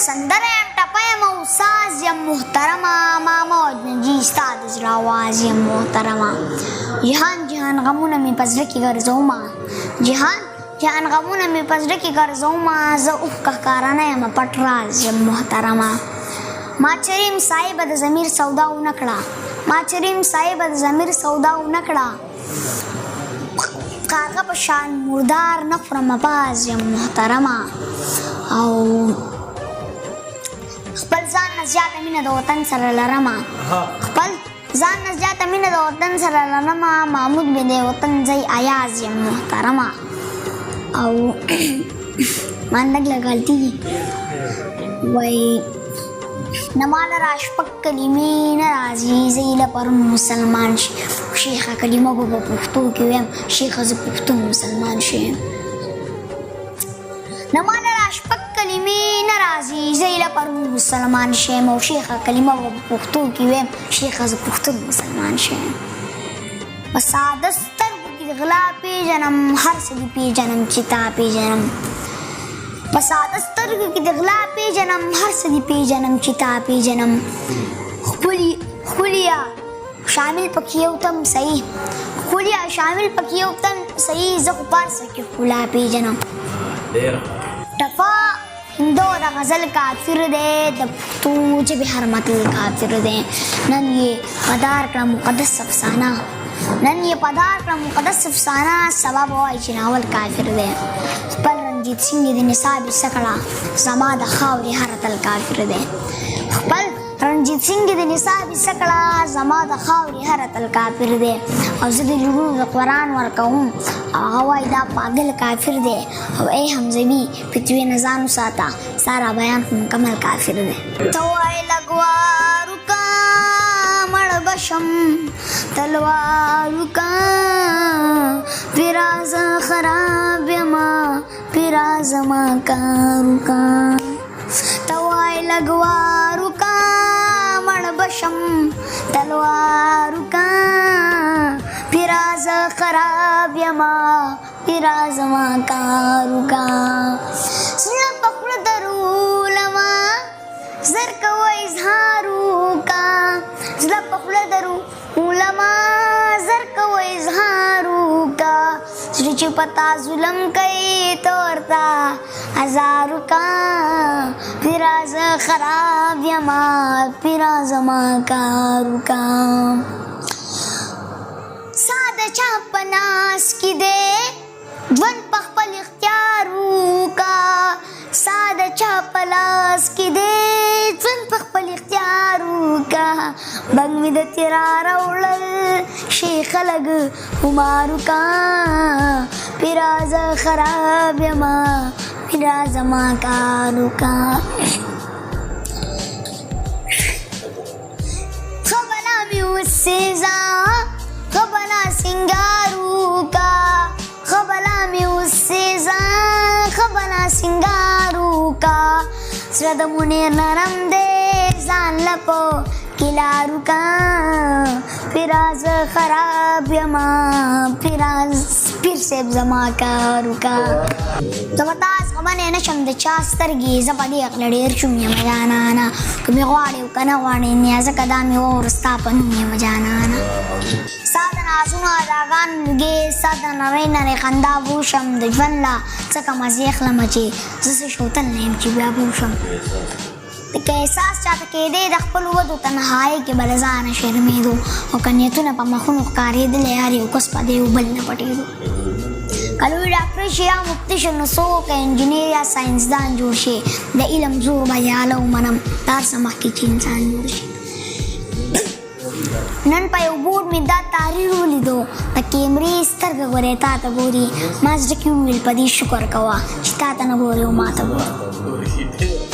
سندره یم ټپه یم او ساز یم محترمه ما موج نجي ستا د زړه آواز یم محترمه جهان جهان غمونه مې په زړه کې ګرځومه جهان غمونه مې په زړه کې ګرځومه زه اوښکه ښکاره نه یم پټ راز یم محترمه ما چریم صاحبه د ضمیر سودا ونه کړه کارغه په شان مردار نه خورم باز یم محترمه او خپل ځان نه زیاته مینه د وطن سره لرمه محمود مې د وطن ځای ایاز یم محترمه او ما لږ غلطي دي وایي نه ماله را شپږ کلمې نه راځي زه ایله پرون مسلمان شیخه کلمه به په پښتو کې ویم شیخه زه پښتون مسلمان شیم نه ماله را شپږ کلمې نه راځي زه ایله پرون مسلمان شیم او شیخه کلمه به په پښتو کې ویم شیخه زه پښتون مسلمان شیم په ساده سترګو کې د غلا پېژنم هر څه دې پېژنم چې تا پېژنم په ساده سترګو کې د غلا پېژنم هر څه دې پېژنم چې تا پېژنم ښکلیا شامل پکې یو تم صحیح زه خو په هر څه کې ښکلا پېژنم ټپه هندو د غزل کافر دی د پښتو ژبې هر متل کافر دی نن یې پدار کړه افسانه سبا به وایي چې ناول کافر دی خپل رنجیت سنګ یې د نصاب حصه کړه زما د خاورې هر اتل کافر دی او زه د لورونو د قرآن ورکوم او هغه وایي دا پاگل کافر دی او ای حمزوي فتوې نه ځان وساته ستا را بیان خو مکمل کافر دی ته وایې لږ واروکه مړ به شم تلوارو کا پیراز خراب یما پیراز ما کارو کا توای لګوارو کا مړ بشم تلوارو کا پیراز خراب یما پیراز ما کارو کا سړه پخړه درولما زر کو اظهارو کا زړه پخړه درولما زر کو اظهارو کا سړي چې پتا ظلم کوي تورتا هزارو کا پیراز خراب یما پیراز ما کارو کا ساده چا پناس کی دے ژوند په خپل اختیارو کا ساده چا پلاس کی دے ژوند په خپل اختیارو کا بنګ مې د تیرا راوړل شیخ لګ عمارو کا پیراز خراب یما پیراز ما کارو کا خبلا می وسیزا خبلا سنگارو کا خبلا می وسیزا خبلا سنگارو کا زړه د منیر نرم دی ځان لپو کلارو کا پیراز خراب یما پیراز پیر صاحب زما کارو کا زه به تا زغملی نه شم د چا سترګې زه په دې عقله ډېر شوم یم جانانه که مې غواړې او که نه غواړې نیازکه دا مې واوره ستا په نوم یم جانانه ستا د نازونو اداګانو لږې ستا د نرۍ نرۍ خندا بوشم د ژوند له څه کمه زه اخلمه چې زه څه شوتل نه یم چې بیا بوشم که احساس چاته کېدی د خپلو ودو تنهایۍ کې به له ځانه شرمېدو او که نیتونه په مخونو ښکارېدلی هر یو کس په د یو بل نه پټېدو که لوی ډاکټر شي یا مفتي شي نو څوک انجینر یا ساینسدان جوړ شي د علم زور به یاله ومنم دا هر څه مخکې چې انسان جوړ شي نن په یو بورډ مې دا تحریر ولیدو د کیمرې سترګه ګورې تا ته ګوري ما زړه کې وویل په دې شکر کوه چې تا ته نه ګورې او ما ته ګورې